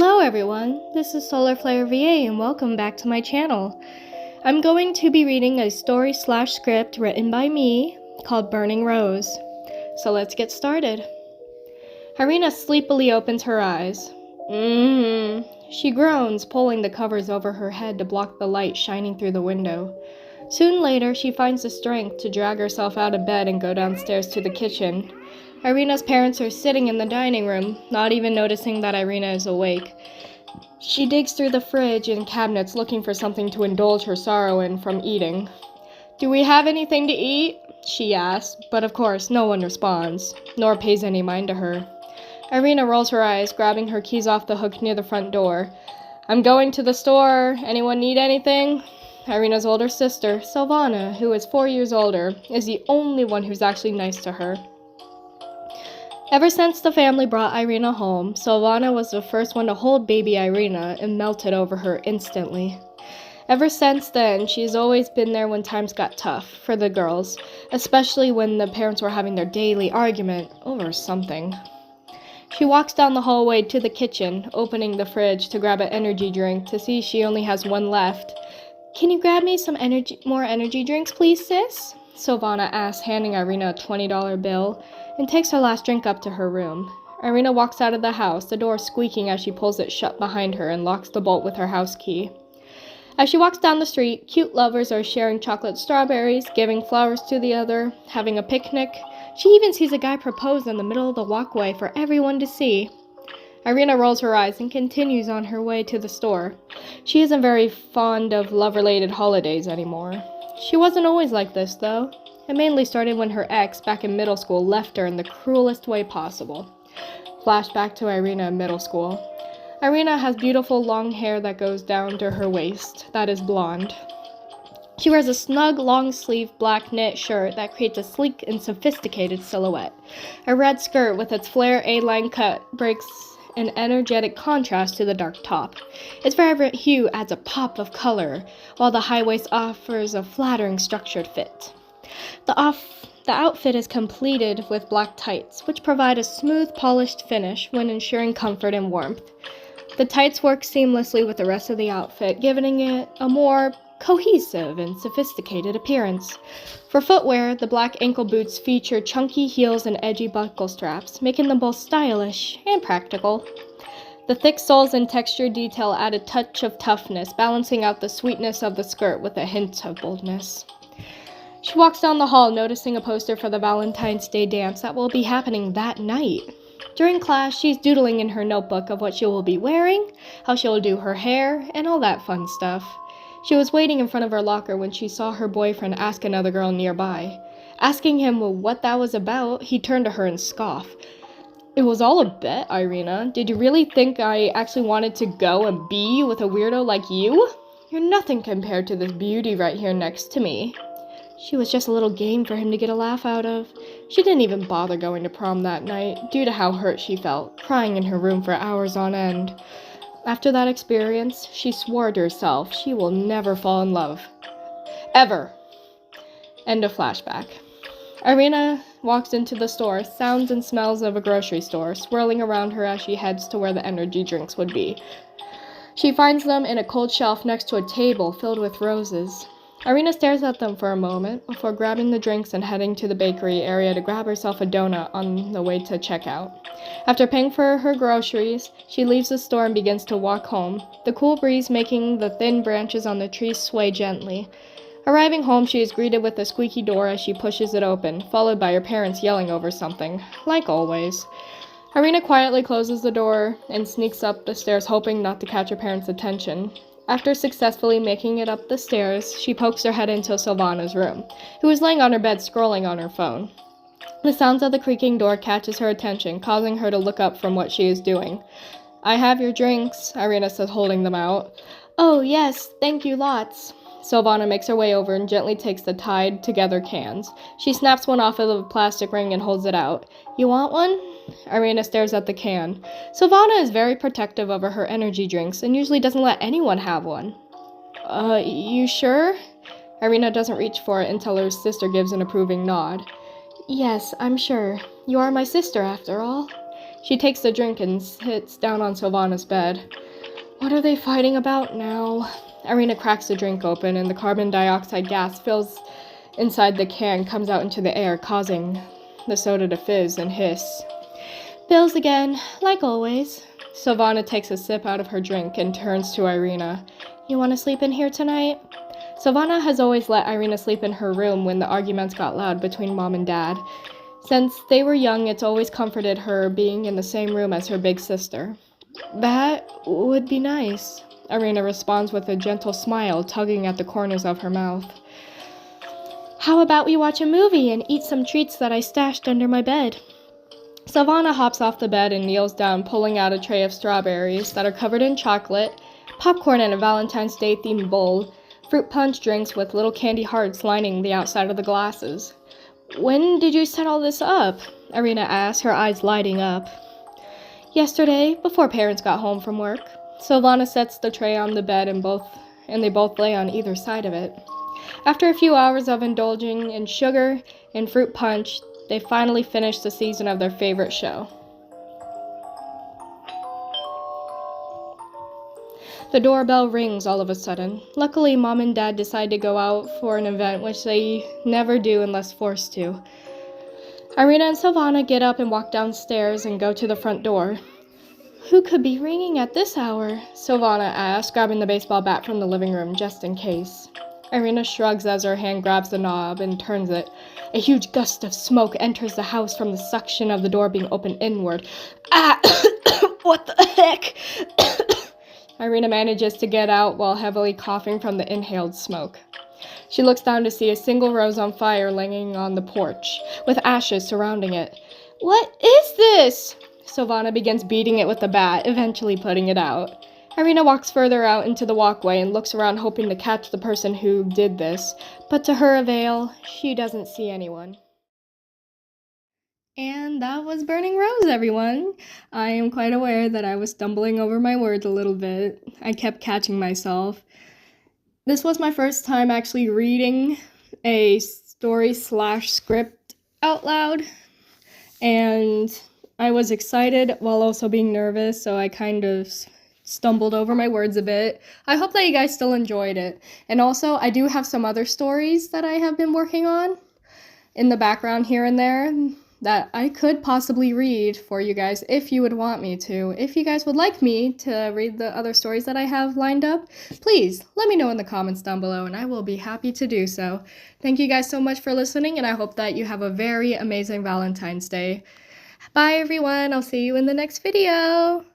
Hello everyone, this is Solar Flare VA and welcome back to my channel. I'm going to be reading a story/script written by me called Burning Rose. So let's get started. Irina sleepily opens her eyes. She groans, pulling the covers over her head to block the light shining through the window. Soon later, she finds the strength to drag herself out of bed and go downstairs to the kitchen. Irina's parents are sitting in the dining room, not even noticing that Irina is awake. She digs through the fridge and cabinets looking for something to indulge her sorrow in from eating. "Do we have anything to eat?" she asks, but of course no one responds, nor pays any mind to her. Irina rolls her eyes, grabbing her keys off the hook near the front door. "I'm going to the store. Anyone need anything?" Irina's older sister, Silvana, who is 4 years older, is the only one who's actually nice to her. Ever since the family brought Irina home, Silvana was the first one to hold baby Irina and melted over her instantly. Ever since then, she's always been there when times got tough for the girls, especially when the parents were having their daily argument over something. She walks down the hallway to the kitchen, opening the fridge to grab an energy drink to see she only has one left. "Can you grab me some more energy drinks, please, sis?" Silvana asks, handing Irina a $20 bill, and takes her last drink up to her room. Irina walks out of the house, the door squeaking as she pulls it shut behind her and locks the bolt with her house key. As she walks down the street, cute lovers are sharing chocolate strawberries, giving flowers to the other, having a picnic. She even sees a guy propose in the middle of the walkway for everyone to see. Irina rolls her eyes and continues on her way to the store. She isn't very fond of love-related holidays anymore. She wasn't always like this, though. It mainly started when her ex, back in middle school, left her in the cruelest way possible. Flashback to Irina in middle school. Irina has beautiful long hair that goes down to her waist, that is blonde. She wears a snug, long-sleeved black knit shirt that creates a sleek and sophisticated silhouette. A red skirt with its flare A-line cut breaks an energetic contrast to the dark top. Its vibrant hue adds a pop of color, while the high waist offers a flattering structured fit. The outfit is completed with black tights, which provide a smooth, polished finish when ensuring comfort and warmth. The tights work seamlessly with the rest of the outfit, giving it a more cohesive and sophisticated appearance. For footwear, the black ankle boots feature chunky heels and edgy buckle straps, making them both stylish and practical. The thick soles and textured detail add a touch of toughness, balancing out the sweetness of the skirt with a hint of boldness. She walks down the hall, noticing a poster for the Valentines Day dance that will be happening that night. During class, she's doodling in her notebook of what she will be wearing, how she will do her hair, and all that fun stuff. She was waiting in front of her locker when she saw her boyfriend ask another girl nearby. Asking him what that was about, he turned to her and scoffed. "It was all a bet, Irina. Did you really think I actually wanted to go and be with a weirdo like you? You're nothing compared to this beauty right here next to me." She was just a little game for him to get a laugh out of. She didn't even bother going to prom that night, due to how hurt she felt, crying in her room for hours on end. After that experience, she swore to herself she will never fall in love. Ever. End of flashback. Irina walks into the store, sounds and smells of a grocery store swirling around her as she heads to where the energy drinks would be. She finds them in a cold shelf next to a table filled with roses. Irina stares at them for a moment before grabbing the drinks and heading to the bakery area to grab herself a donut on the way to checkout. After paying for her groceries, she leaves the store and begins to walk home, the cool breeze making the thin branches on the trees sway gently. Arriving home, she is greeted with a squeaky door as she pushes it open, followed by her parents yelling over something, like always. Irina quietly closes the door and sneaks up the stairs, hoping not to catch her parents' attention. After successfully making it up the stairs, she pokes her head into Silvana's room, who is laying on her bed scrolling on her phone. The sounds of the creaking door catches her attention, causing her to look up from what she is doing. "I have your drinks," Irina says, holding them out. "Oh, yes, thank you lots." Silvana makes her way over and gently takes the tied-together cans. She snaps one off of the plastic ring and holds it out. "You want one?" Irina stares at the can. Silvana is very protective over her energy drinks and usually doesn't let anyone have one. You sure?" Irina doesn't reach for it until her sister gives an approving nod. "Yes, I'm sure. You are my sister, after all." She takes the drink and sits down on Sylvana's bed. What are they fighting about now? Irina cracks the drink open and the carbon dioxide gas fills inside the can, comes out into the air, causing the soda to fizz and hiss. Bills again, like always. Sylvana takes a sip out of her drink and turns to Irina. You want to sleep in here tonight? Sylvana has always let Irina sleep in her room when the arguments got loud between Mom and Dad. Since they were young, it's always comforted her being in the same room as her big sister. That would be nice, Irina responds with a gentle smile, tugging at the corners of her mouth. How about we watch a movie and eat some treats that I stashed under my bed? Sylvana hops off the bed and kneels down, pulling out a tray of strawberries that are covered in chocolate, popcorn in a Valentine's Day themed bowl, fruit punch drinks with little candy hearts lining the outside of the glasses. When did you set all this up? Irina asked, her eyes lighting up. Yesterday, before parents got home from work. Sylvana sets the tray on the bed and they both lay on either side of it. After a few hours of indulging in sugar and fruit punch, they finally finish the season of their favorite show. The doorbell rings all of a sudden. Luckily, Mom and Dad decide to go out for an event, which they never do unless forced to. Irina and Sylvana get up and walk downstairs and go to the front door. Who could be ringing at this hour? Sylvana asked, grabbing the baseball bat from the living room just in case. Irina shrugs as her hand grabs the knob and turns it. A huge gust of smoke enters the house from the suction of the door being opened inward. Ah! What the heck? Irina manages to get out while heavily coughing from the inhaled smoke. She looks down to see a single rose on fire laying on the porch, with ashes surrounding it. What is this? Sylvana begins beating it with the bat, eventually putting it out. Irina walks further out into the walkway and looks around hoping to catch the person who did this, but to her avail, she doesn't see anyone. And that was Burning Rose, everyone. I am quite aware that I was stumbling over my words a little bit. I kept catching myself. This was my first time actually reading a story/script out loud, and I was excited while also being nervous, so I kind of stumbled over my words a bit. I hope that you guys still enjoyed it. And also, I do have some other stories that I have been working on in the background here and there that I could possibly read for you guys if you would want me to. If you guys would like me to read the other stories that I have lined up, please let me know in the comments down below and I will be happy to do so. Thank you guys so much for listening, and I hope that you have a very amazing Valentine's Day. Bye everyone, I'll see you in the next video.